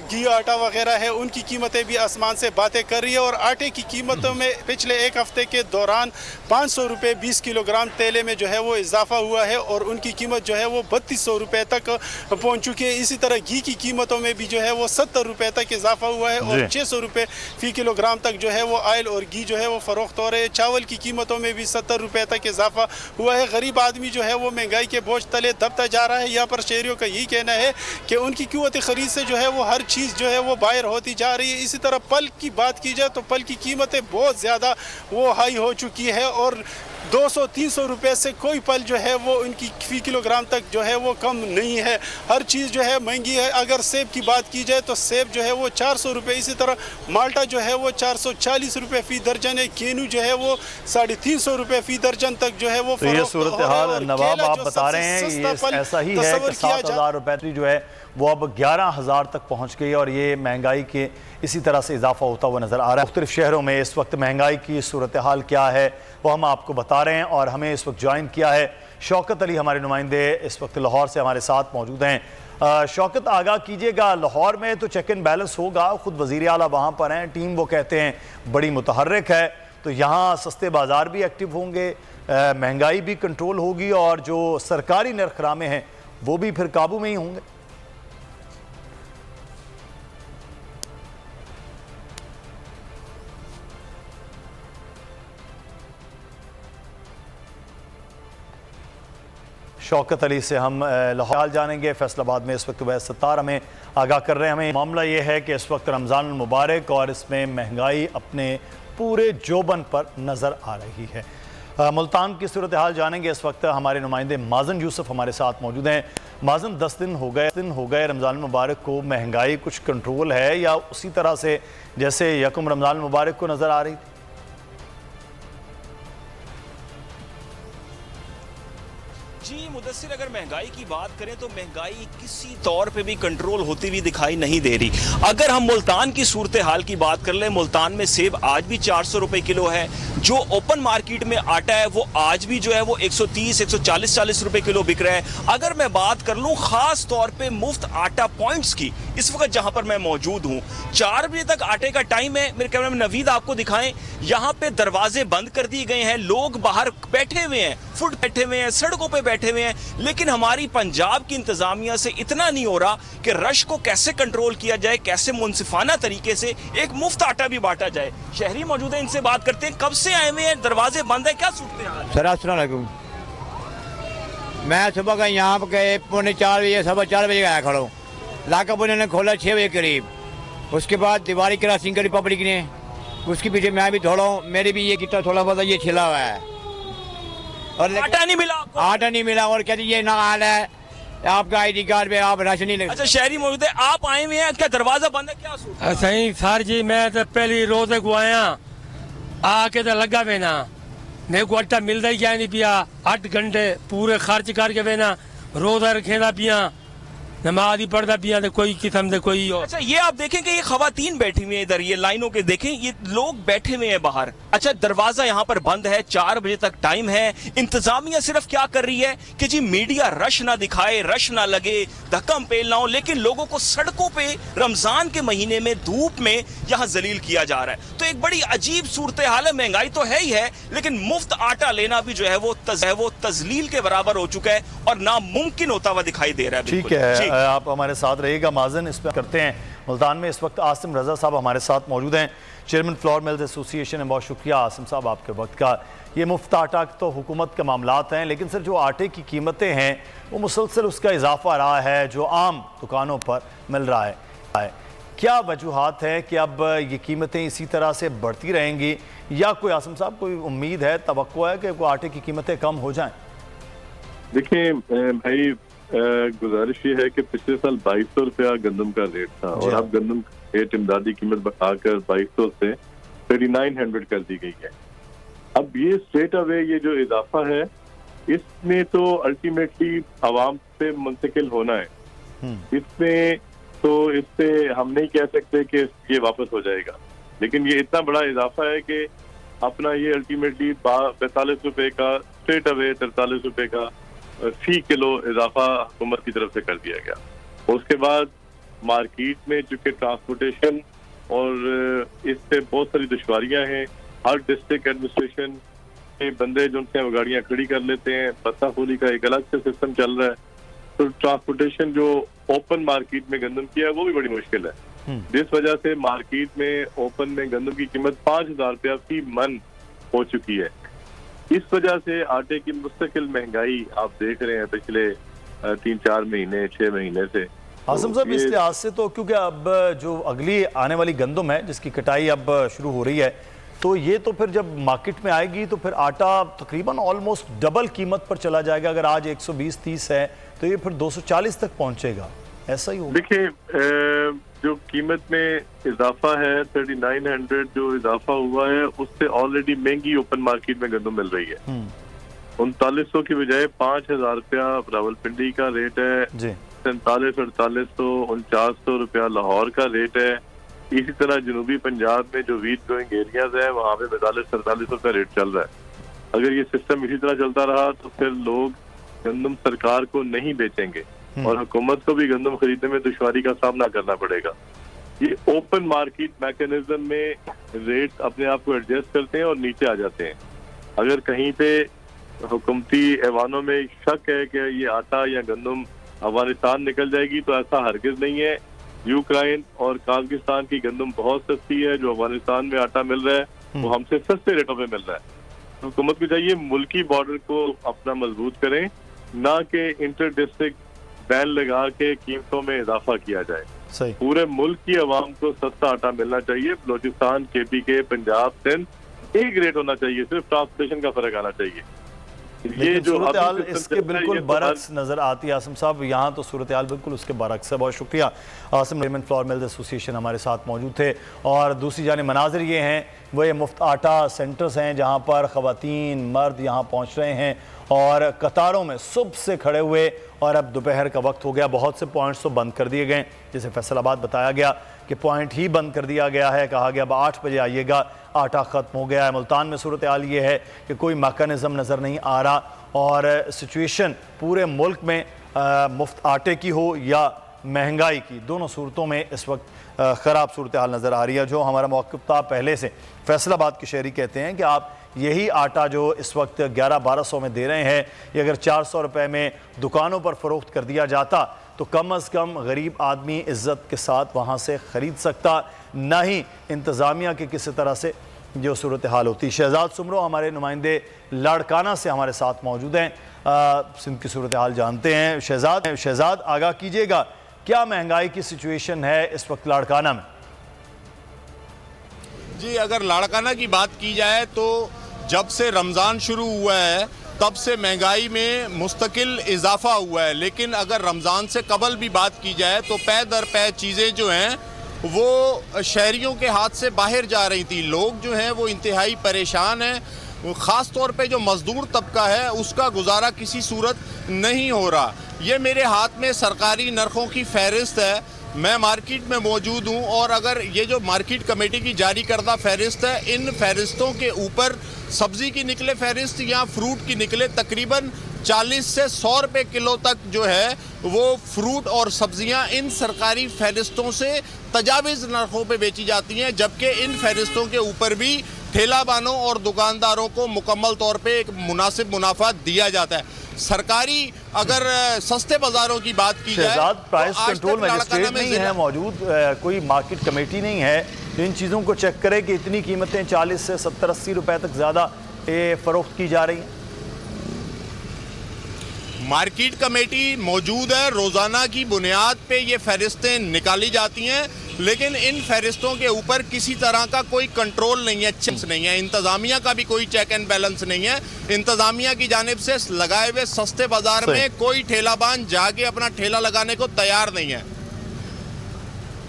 घी, आटा वगैरह है, उनकी कीमतें भी आसमान से बातें कर रही है और आटे की कीमतों में पिछले एक हफ़्ते के दौरान 500 रुपये 20 किलोग्राम तेले में जो है वो इजाफा हुआ है और उनकी कीमत जो है वो 3200 रुपये तक पहुँच चुकी है। इसी तरह घी की कीमतों में भी जो है वो 70 रुपये तक इजाफा हुआ है और 600 रुपये फ़ी किलोग्राम तक जो है वो आयल और घी जो है वो फ़रोख्त हो रहे हैं। चावल की कीमतों में भी 70 रुपये तक इजाफा हुआ है। गरीब आदमी जो है वो महंगाई के बोझ तले दबता जा रहा है। यहाँ पर शहरियों का यही कहना है कि उनकी क़ुव्वत ख़रीद से जो है वो हर चीज़ जो है वो बाहर होती जा रही है। इसी तरह पल की बात की जाए तो पल की कीमतें बहुत ज़्यादा वो हाई हो चुकी है और 200-300 रुपए से कोई फल जो है वो उनकी फी किलोग्राम तक जो है वो कम नहीं है। हर चीज़ जो है महंगी है। अगर सेब की बात की जाए तो सेब जो है वो 400 रुपये, इसी तरह माल्टा जो है वो 440 रुपये फ़ी दर्जन है। केनू जो है वो 350 रुपये फ़ी दर्जन तक जो है वो।
तो ये सूरत हाल नवाब आप बता रहे हैं, ये ऐसा ही है कि 7,000 रुपये जो है वो अब 11,000 तक पहुंच गई और ये महंगाई के इसी तरह से इजाफा होता हुआ नज़र आ रहा है। मुख्तलिफ शहरों में इस वक्त महंगाई की सूरत हाल क्या है वो हम आपको बता रहे हैं और हमें इस वक्त ज्वाइन किया है शौकत अली, हमारे नुमाइंदे इस वक्त लाहौर से हमारे साथ मौजूद हैं। शौकत, आगाह कीजिएगा, लाहौर में तो चेक एंड बैलेंस होगा, खुद वज़ीर आला वहाँ पर हैं, टीम वो कहते हैं बड़ी मुतहर्रिक है, तो यहाँ सस्ते बाज़ार भी एक्टिव होंगे, महंगाई भी कंट्रोल होगी और जो सरकारी नरखरामे हैं वो भी फिर काबू में ही होंगे। शौकत अली से हम लाहौर जानेंगे। फैसलाबाद में इस वक्त वह सत्तार हमें आगाह कर रहे हैं। हमें मामला ये है कि इस वक्त रमज़ान मुबारक और इसमें महंगाई अपने पूरे जोबन पर नज़र आ रही है। मुल्तान की सूरत हाल जानेंगे। इस वक्त हमारे नुमाइंदे माजन यूसुफ हमारे साथ मौजूद हैं। माजन, 10 दिन हो गए रमज़ान मुबारक को, महंगाई कुछ कंट्रोल है या उसी तरह से जैसे यकम रमज़ान मुबारक को नज़र आ रही थी?
जी मुदस्सिर, अगर महंगाई की बात करें तो महंगाई किसी तौर पे भी कंट्रोल होती हुई दिखाई नहीं दे रही। अगर हम मुल्तान की सूरत हाल की बात कर लें, मुल्तान में सेब आज भी 400 रुपए किलो है। जो ओपन मार्केट में आटा है वो आज भी जो है वो 130-140 रुपए किलो बिक रहा है। अगर मैं बात कर लूं खास तौर पे मुफ्त आटा पॉइंट्स की, इस वक्त जहां पर मैं मौजूद हूं 4 बजे तक आटे का टाइम है। मेरे कैमरा में नवीद आपको दिखाएं, यहाँ पे दरवाजे बंद कर दिए गए हैं, लोग बाहर बैठे हुए हैं, फुट बैठे हुए हैं, सड़कों पे बैठे हुए हैं। लेकिन हमारी पंजाब की इंतजामिया से इतना नहीं हो रहा कि रश को कैसे कंट्रोल किया जाए, कैसे मुनसिफाना तरीके से एक मुफ्त आटा भी बांटा जाए। शहरी मौजूद है, इनसे बात करते हैं। कब से आए हुए हैं, दरवाजे बंद है, क्या सूरत हाल?
सर अस्सलाम वालेकुम। मैं सुबह का यहाँ पे 3:45 बजे 4:15 बजे आया खड़ा हूँ। लाकअप उन्होंने खोला 6 बजे करीब। उसके बाद दीवारी क्रॉसिंग करी पब्लिक ने, उसके पीछे मैं भी थोड़ा हूँ, मेरे भी ये कितना थोड़ा बहुत ये छिला हुआ है और
आटा नहीं मिला।
आटा नहीं मिला और कहते ये ना हाल है, आपका ID कार्ड पे आप राशन नहीं लगे।
अच्छा, शहरी मौजूद है, आप आए हुए हैं, क्या दरवाजा बंद है, क्या सूरत?
सही सर जी, मैं तो पहली रोज को आया आके तो लगा बेना, मेरे को आटा मिलता ही क्या नहीं पिया। 8 घंटे पूरे खर्च करके बेना रोजा रखेदा पिया, नमाज ही पढ़ता पिया, तो कोई किस्म से कोई हो।
अच्छा, ये आप देखें कि ये खवातीन बैठी हुई है इधर, ये लाइनों के देखें, ये लोग बैठे हुए हैं बाहर। अच्छा, दरवाजा यहाँ पर बंद है, 4 बजे तक टाइम है। इंतजामिया सिर्फ क्या कर रही है कि जी मीडिया रश ना दिखाए, रश ना लगे, धक्का पेल ना हो, लेकिन लोगों को सड़कों पे रमजान के महीने में धूप में यहाँ जलील किया जा रहा है। तो एक बड़ी अजीब सूरत हाल है। महंगाई तो है ही है, लेकिन मुफ्त आटा लेना भी जो है वो तजलील के बराबर हो चुका है और नामुमकिन होता हुआ दिखाई दे रहा है।
ठीक है, आप हमारे साथ रहिएगा माजन। इस पर करते हैं मुल्तान में इस वक्त आसिम रजा साहब हमारे साथ मौजूद हैं, चेयरमैन फ्लोर मिल्स एसोसिएशन है। बहुत शुक्रिया आसिम साहब आपके वक्त का। ये मुफ्त आटा तो हुकूमत के मामलात हैं, लेकिन सर जो आटे की कीमतें हैं वो मुसलसल उसका इजाफा रहा है जो आम दुकानों पर मिल रहा है। क्या वजूहात है कि अब ये कीमतें इसी तरह से बढ़ती रहेंगी या कोई आसिम साहब कोई उम्मीद है, तवक्को है कि आटे की कीमतें कम हो जाएं?
देखिए भाई, गुजारिश ये है कि पिछले साल 2200 रुपया गंदम का रेट था और अब गंदम रेट इमदादी कीमत बढ़ाकर 2200 से 3900 कर दी गई है। अब ये स्ट्रेट अवे ये जो इजाफा है इसमें तो अल्टीमेटली आवाम पे मुंतकिल होना है। इसमें तो इससे हम नहीं कह सकते कि ये वापस हो जाएगा, लेकिन ये इतना बड़ा इजाफा है कि अपना ये अल्टीमेटली 45 रुपए का स्ट्रेट अवे 43 रुपए का फी किलो इजाफा हुकूमत की तरफ से कर दिया गया। उसके बाद मार्केट में चूंकि ट्रांसपोर्टेशन और इससे बहुत सारी दुश्वारियां हैं, हर डिस्ट्रिक्ट एडमिनिस्ट्रेशन के बंदे जो उनसे वो गाड़ियां खड़ी कर लेते हैं, पत्ताखोली का एक अलग से सिस्टम चल रहा है, तो ट्रांसपोर्टेशन जो ओपन मार्केट में गंदम की है वो भी बड़ी मुश्किल है, जिस वजह से मार्केट में ओपन में गंदम की कीमत 5000 रुपया फी मन हो चुकी है। इस वजह से आटे की मुस्तकिल महंगाई आप देख रहे हैं पिछले 3-4 महीने 6 महीने से।
आसिम साहब, इस लिहाज से तो क्योंकि अब जो अगली आने वाली गंदम है जिसकी कटाई अब शुरू हो रही है, तो ये तो फिर जब मार्केट में आएगी तो फिर आटा तकरीबन ऑलमोस्ट डबल कीमत पर चला जाएगा। अगर आज 120-130 है तो ये फिर 240 तक पहुंचेगा, ऐसा ही होगा।
देखिए जो कीमत में इजाफा है 3900 जो इजाफा हुआ है उससे ऑलरेडी महंगी ओपन मार्केट में गंदम मिल रही है। 3900 की बजाय 5000 रुपया रावलपिंडी का रेट है, 4700-4800 4900 रुपया लाहौर का रेट है। इसी तरह जनूबी पंजाब में जो वीट ग्रोइंग एरियाज है वहाँ पे 4200-4300 का रेट चल रहा है। अगर ये सिस्टम इसी तरह चलता रहा तो फिर लोग गंदम सरकार को नहीं बेचेंगे और हुकूमत को भी गंदम खरीदने में दुश्वारी का सामना करना पड़ेगा। ये ओपन मार्केट मैकेनिज्म में रेट अपने आप को एडजस्ट करते हैं और नीचे आ जाते हैं। अगर कहीं पे हुकूमती ऐवानों में शक है कि ये आटा या गंदम अफगानिस्तान निकल जाएगी तो ऐसा हरगिज नहीं है। यूक्रेन और काजाकिस्तान की गंदम बहुत सस्ती है, जो अफगानिस्तान में आटा मिल रहा है वो हमसे सस्ते रेटों पे मिल रहा है। तो हुकूमत को चाहिए मुल्की बॉर्डर को अपना मजबूत करें, ना कि इंटर डिस्ट्रिक्ट बैन लगा के कीमतों में इजाफा किया जाए।
सही।
पूरे मुल्क की आवाम को सस्ता आटा मिलना चाहिए। बलोचिस्तान, KPK, पंजाब, सिंध एक रेट होना चाहिए, सिर्फ ट्रांसपोर्टेशन का फर्क आना चाहिए।
ये जो सूरत हाल इसके बिल्कुल बरक्स नजर आती है आसिम साहब, यहाँ तो सूरत हाल बिल्कुल उसके बरक्स है। बहुत शुक्रिया Asim. Raymond flour mills association हमारे साथ मौजूद थे। और दूसरी जाने मनाजिर ये हैं, वो ये मुफ्त आटा सेंटर्स हैं जहाँ पर ख़वातीन मर्द यहाँ पहुँच रहे हैं और कतारों में सुबह से खड़े हुए, और अब दोपहर का वक्त हो गया, बहुत से पॉइंट्स तो बंद कर दिए गए। जैसे फैसलाबाद बताया गया कि पॉइंट ही बंद कर दिया गया है, कहा गया अब 8 बजे आइएगा, आटा ख़त्म हो गया है। मुल्तान में सूरत हाल ये है कि कोई मैकेनिज़्म नज़र नहीं आ रहा और सिचुएशन पूरे मुल्क में मुफ्त आटे की हो या महंगाई की, दोनों सूरतों में इस वक्त ख़राब सूरत हाल नज़र आ रही है। जो हमारा मौक़िफ़ था पहले से, फैसलाबाद के शहरी कहते हैं कि आप यही आटा जो इस वक्त 1100-1200 में दे रहे हैं, ये अगर 400 रुपये में दुकानों पर फ़रोख्त कर दिया जाता तो कम अज़ कम गरीब आदमी इज़्ज़त के साथ वहाँ से ख़रीद सकता, ना ही इंतज़ामिया के किसी तरह से जो सूरत हाल होती। शहजाद सुमरो हमारे नुमाइंदे लाड़काना से हमारे साथ मौजूद हैं, सिंध की सूरत हाल जानते हैं। शहजाद आगाह कीजिएगा, क्या महंगाई की सिचुएशन है इस वक्त लाड़काना में?
जी, अगर लाड़काना की बात की जाए तो जब से रमज़ान शुरू हुआ है तब से महंगाई में मुस्तकिल इजाफा हुआ है, लेकिन अगर रमज़ान से कबल भी बात की जाए तो पै दर पै चीज़ें जो हैं वो शहरियों के हाथ से बाहर जा रही थी। लोग जो हैं वो इंतहाई परेशान हैं, ख़ास तौर पे जो मज़दूर तबका है उसका गुजारा किसी सूरत नहीं हो रहा। ये मेरे हाथ में सरकारी नरखों की फहरिस्त है, मैं मार्केट में मौजूद हूँ और अगर ये जो मार्केट कमेटी की जारी करदा फहरिस्त है, इन फहरिस्तों के ऊपर सब्ज़ी की निकले फहरिस्त या फ्रूट की निकले, तकरीबन 40 से 100 रुपये किलो तक जो है वो फ्रूट और सब्जियां इन सरकारी फहरिस्तों से तजावीज़ नरखों पे बेची जाती हैं, जबकि इन फहरिस्तों के ऊपर भी ठेलाबानों और दुकानदारों को मुकम्मल तौर पे एक मुनासिब मुनाफा दिया जाता है। सरकारी अगर सस्ते बाज़ारों की बात की जाए,
प्राइस कंट्रोल मजिस्ट्रेट नहीं है मौजूद, कोई मार्केट कमेटी नहीं है तो इन चीज़ों को चेक करे कि इतनी कीमतें 40 से 70-80 रुपए तक ज़्यादा फ़रोख्त की जा रही हैं।
मार्केट कमेटी मौजूद है, रोज़ाना की बुनियाद पे ये फहरिस्तें निकाली जाती हैं, लेकिन इन फहरिस्तों के ऊपर किसी तरह का कोई कंट्रोल नहीं है, चेक्स नहीं है, इंतज़ामिया का भी कोई चेक एंड बैलेंस नहीं है। इंतज़ामिया की जानिब से लगाए हुए सस्ते बाजार में कोई ठेलाबान जाके अपना ठेला लगाने को तैयार नहीं है।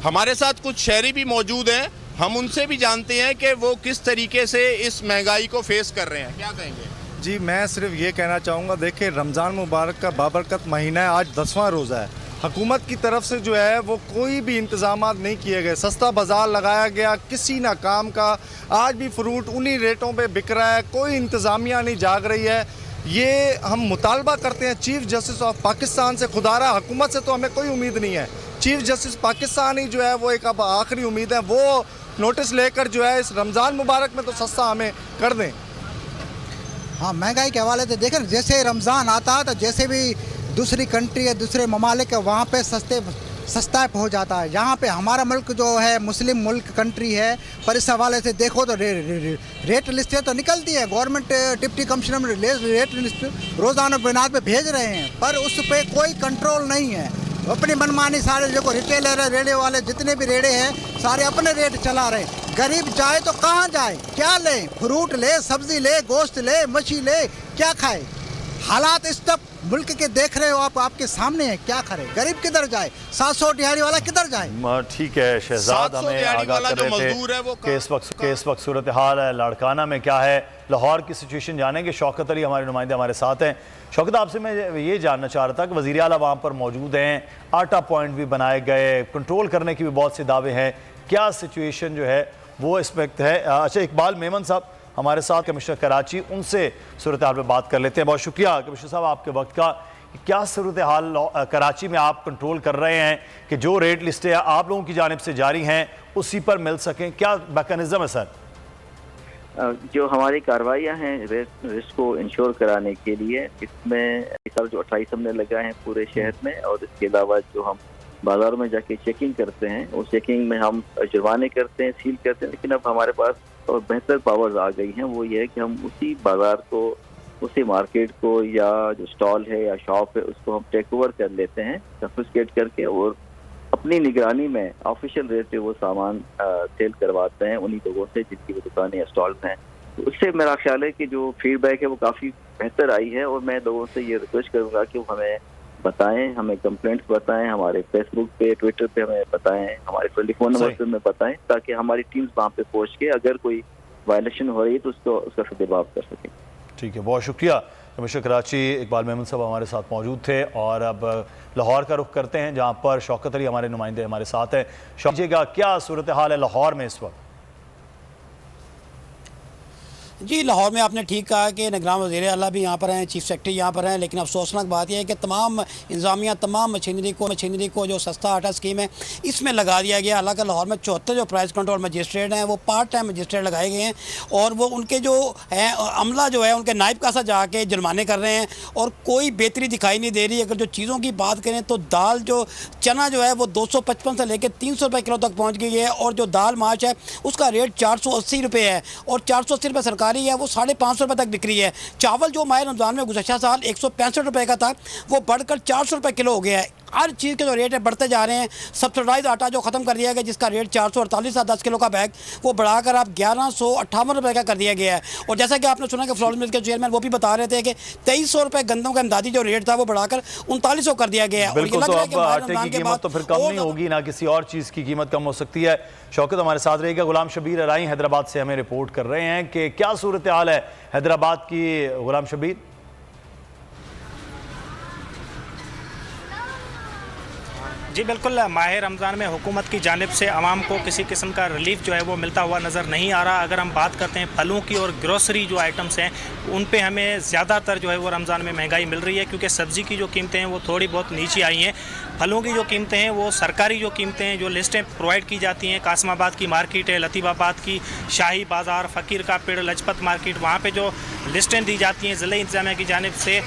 हमारे साथ कुछ शहरी भी मौजूद हैं, हम उनसे भी जानते हैं कि वो किस तरीके से इस महंगाई को फेस कर रहे हैं। क्या कहेंगे?
जी, मैं सिर्फ ये कहना चाहूँगा, देखिए रमज़ान मुबारक का बाबरकत महीना है, आज 10वां रोज़ा है। हुकूमत की तरफ से जो है वो कोई भी इंतज़ामात नहीं किए गए, सस्ता बाज़ार लगाया गया किसी ना काम का। आज भी फ्रूट उन्हीं रेटों पे बिक रहा है, कोई इंतज़ामिया नहीं जाग रही है। ये हम मुतालबा करते हैं चीफ़ जस्टिस ऑफ पाकिस्तान से, खुदारा हुकूमत से तो हमें कोई उम्मीद नहीं है, चीफ़ जस्टिस पाकिस्तान ही जो है वो एक अब आखिरी उम्मीद है, वो नोटिस लेकर जो है इस रमज़ान मुबारक में तो सस्ता हमें कर दें।
हाँ, महंगाई के हवाले से देखें, जैसे रमज़ान आता है तो जैसे भी दूसरी कंट्री है, दूसरे ममालिक है, वहाँ पे सस्ता हो जाता है। यहाँ पे हमारा मुल्क जो है मुस्लिम मुल्क कंट्री है, पर इस हवाले से देखो तो रेट लिस्टें तो निकलती है, government deputy commissioner rate list रोज़ाना बुनियाद पे भेज रहे हैं, पर उस पर कोई कंट्रोल नहीं है। अपनी मनमानी सारे जो रिटेलर है, रेड़े वाले जितने भी रेड़े हैं सारे अपने रेट चला रहे हैं। गरीब जाए तो कहाँ जाए, क्या ले, फ्रूट ले, सब्जी ले, गोश्त ले, मछली ले, क्या खाए। हालात इस तक मुल्क के देख रहे हो आप, आपके सामने है, क्या करे, गरीब किधर जाए, 700 दिहाड़ी वाला किधर जाए।
ठीक है शहजाद, हमें आगाह कर रहे थे कि इस वक्त सूरत हाल है लाड़काना में क्या है, लाहौर की सिचुएशन जानेंगे। शौकत अली हमारे नुमाइंदे हमारे साथ हैं। शौकत, आपसे मैं ये जानना चाह रहा था कि वज़ीर आला वहाँ पर मौजूद हैं, आटा पॉइंट भी बनाए गए, कंट्रोल करने की भी बहुत से दावे हैं, क्या सिचुएशन जो है वो इस वक्त है। अच्छा, इकबाल मेमन साहब हमारे साथ, कमिश्नर कराची, उनसे सूरत हाल पर बात कर लेते हैं। बहुत शुक्रिया कमिश्नर साहब आपके वक्त का। क्या सूरत हाल कराची में आप कंट्रोल कर रहे हैं कि जो रेट लिस्टें आप लोगों की जानिब से जारी हैं उसी पर मिल सकें, क्या मैकेनिज्म है सर?
जो हमारी कार्रवाइयाँ हैं रिस्क को इंश्योर कराने के लिए, इसमें इस साल जो 28 हमने लगाए हैं पूरे शहर में, और इसके अलावा जो हम बाज़ारों में जाके चेकिंग करते हैं, उस चेकिंग में हम जुर्माने करते हैं, सील करते हैं। लेकिन अब हमारे पास और बेहतर पावर्स आ गई हैं, वो ये है कि हम उसी बाज़ार को, उसी मार्केट को, या जो स्टॉल है या शॉप है, उसको हम टेक ओवर कर लेते हैं कंफिस्केट करके, और अपनी निगरानी में ऑफिशियल रेट पे वो सामान सेल करवाते हैं उन्हीं लोगों से जिनकी वो दुकानें या स्टॉल हैं। तो उससे मेरा ख्याल है कि जो फीडबैक है वो काफ़ी बेहतर आई है, और मैं लोगों से ये रिक्वेस्ट करूँगा कि वो हमें बताएं, हमें कंप्लेंट्स बताएं, हमारे फेसबुक पे, ट्विटर पे हमें बताएं, हमारे टेलीफोन नंबर पे हमें बताएं, ताकि हमारी टीम्स वहाँ पे पहुँच के अगर कोई वायलेशन हो रही है तो उसका जवाब कर सकें।
ठीक है, बहुत शुक्रिया। कमिश्नर कराची इकबाल मेमन साहब हमारे साथ मौजूद थे। और अब लाहौर का रुख करते हैं, जहाँ पर शौकत अली हमारे नुमाइंदे हमारे साथ हैं। शौकत, क्या सूरत हाल है लाहौर में इस वक्त?
जी, लाहौर में आपने ठीक कहा कि निगरान वज़ीर आला भी यहाँ पर हैं, चीफ सेक्रेटरी यहाँ पर हैं, लेकिन अफसोसनाक बात यह है कि तमाम इंतज़ामिया, तमाम मशीनरी को जो सस्ता आटा स्कीम है इसमें लगा दिया गया। हालांकि लाहौर में 74 जो प्राइस कंट्रोल मजिस्ट्रेट हैं वो पार्ट टाइम मजिस्ट्रेट लगाए गए हैं, और वो उनके जो है अमला जो है उनके नायब कासा जाके जुर्माने कर रहे हैं, और कोई बेहतरी दिखाई नहीं दे रही। अगर जो चीज़ों की बात करें तो दाल, जो चना जो है वो 255 से लेकर 300 रुपये किलो तक पहुँच गई है, और जो दाल माश है उसका रेट 480 रुपये है, और 480 रुपये सरकारी है, वो 550 रुपये तक बिक रही है। चावल जो माह रमज़ान में गुज़श्ता साल 165 रुपये का था वो बढ़कर 400 रुपये किलो हो गया है। हर चीज़ के जो रेट है बढ़ते जा रहे हैं। सब्सिडाइज आटा जो ख़त्म कर दिया गया, जिसका रेट 448 था 10 किलो का बैग, वो बढ़ाकर अब 1158 रुपये का कर दिया गया है। और जैसा कि आपने सुना कि फ्लोरेंस मिल्स के चेयरमैन वो भी बता रहे थे कि 2300 रुपये गंदम का इमदादी जो रेट था वो बढ़ाकर 3900 कर दिया गया है।
बिल्कुल, तो अब आटे की कीमत तो फिर कम नहीं होगी ना, किसी और चीज़ की कीमत कम हो सकती है। शौकत हमारे साथ रहेगा। गुलाम शबीर अराई हैदराबाद से हमें रिपोर्ट कर रहे हैं कि क्या सूरत हाल है हैदराबाद की। गुलाम शबीर।
जी बिल्कुल, माह रमज़ान में हुकूमत की जानिब से आवाम को किसी किस्म का रिलीफ जो है वो मिलता हुआ नज़र नहीं आ रहा। अगर हम बात करते हैं फलों की और ग्रोसरी जो आइटम्स हैं उन पे हमें ज़्यादातर जो है वो रमज़ान में महंगाई मिल रही है, क्योंकि सब्ज़ी की जो कीमतें हैं वो थोड़ी बहुत नीचे आई हैं। फलों की जो कीमतें हैं वो सरकारी जो कीमतें हैं, जो लिस्टें प्रोवाइड की जाती हैं, कासमाबाद की मार्केट है, लतीफ़ाबाद की शाही बाज़ार, फ़कीर का पेड़, लजपत मार्केट, वहाँ पे जो लिस्टें दी जाती हैं ज़िले इंतज़ामिया की जानिब से,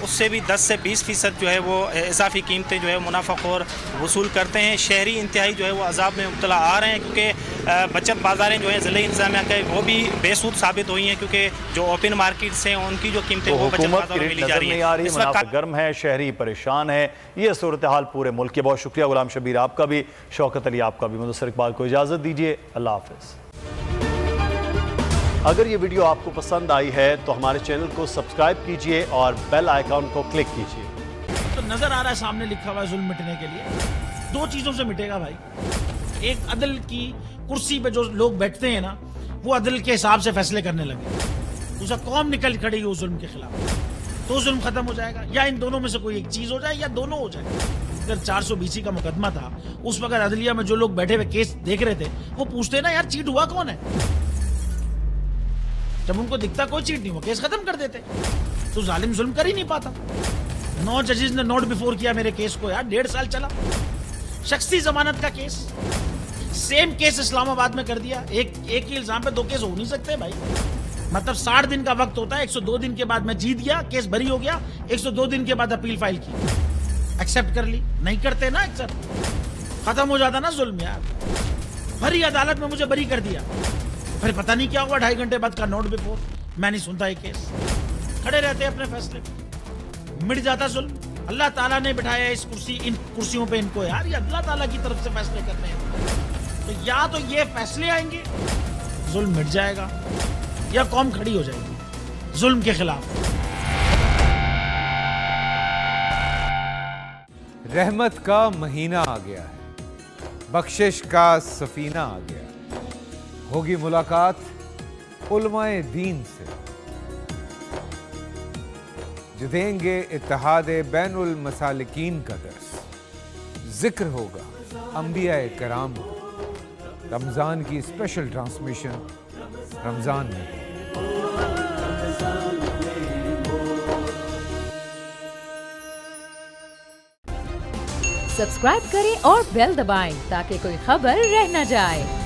उससे भी 10 से 20% जो है वो इजाफी कीमतें जो है मुनाफ़ाखोर वसूल करते हैं। शहरी इंतहाई जो है वो अजाब में मुब्तला आ रहे हैं, क्योंकि बचत बाज़ारें जो है ज़िले इंतज़ामिया के वो भी बेसूद साबित हुई हैं, क्योंकि जो ओपन मार्केट्स हैं उनकी जो कीमतें वो बचत बाज़ारों में मिली जा रही हैं।
इस वक्त गर्म है, शहरी परेशान है, ये सूरत हाल पूरे मुल्क के। बहुत शुक्रिया गुलाम शबीर आपका भी, शौकत अली आपका भी। मुदस्सिर इकबाल को इजाज़त दीजिए, अल्लाह हाफ़िज़। अगर ये वीडियो आपको पसंद आई है तो हमारे चैनल को सब्सक्राइब कीजिए और बेल आइकॉन को क्लिक कीजिए।
तो नजर आ रहा है सामने लिखा हुआ है जुल्म मिटने के लिए, 2 चीजों से मिटेगा भाई। एक, अदल की कुर्सी पे जो लोग बैठते हैं ना, वो अदल के हिसाब से फैसले करने लगे। दूसरा, कौम निकल खड़ी उस जुल्म के खिलाफ, तो जुल्म खत्म हो जाएगा। या इन दोनों में से कोई एक चीज हो जाए या दोनों हो जाए। अगर 420 का मुकदमा था, उस वक्त अदलिया में जो लोग बैठे हुए केस देख रहे थे वो पूछते ना, यार चीट हुआ कौन है? जब उनको दिखता कोई चीट नहीं, वो केस खत्म कर देते। तो जालिम जुल्म कर ही नहीं पाता। 9 जजेस ने नोट बिफोर किया मेरे केस को, यार 1.5 साल चला। शख्सी जमानत का केस, सेम केस इस्लामाबाद में कर दिया। एक ही इल्जाम पे 2 केस हो नहीं सकते भाई। मतलब 60 दिन का वक्त होता है, 102 दिन के बाद मैं जीत गया, केस बरी हो गया, 102 दिन के बाद अपील फाइल की, एक्सेप्ट कर ली। नहीं करते ना एक्सेप्ट, खत्म हो जाता ना जुल्म यार। भरी अदालत में मुझे बरी कर दिया, फिर पता नहीं क्या हुआ, 2.5 घंटे बाद का नोट बिफोर, मैं नहीं सुनता ये केस। खड़े रहते अपने फैसले पे, मिट जाता जुल्म। अल्लाह ताला ने बिठाया इस कुर्सी, इन कुर्सियों पे इनको यार, ये अल्लाह ताला की तरफ से फैसले करने हैं। तो या तो ये फैसले आएंगे, जुल्म मिट जाएगा, या कौम खड़ी हो जाएगी जुल्म के खिलाफ।
रहमत का महीना आ गया है, बख्शिश का सफीना आ गया, होगी मुलाकात उलमाए दीन से, जो देंगे इत्तेहादे बैनुल मसालिकीन का दर्स, जिक्र होगा अंबियाए कराम का। रमजान की स्पेशल ट्रांसमिशन रमजान में।
सब्सक्राइब करें और बेल दबाएं ताकि कोई खबर रह न जाए।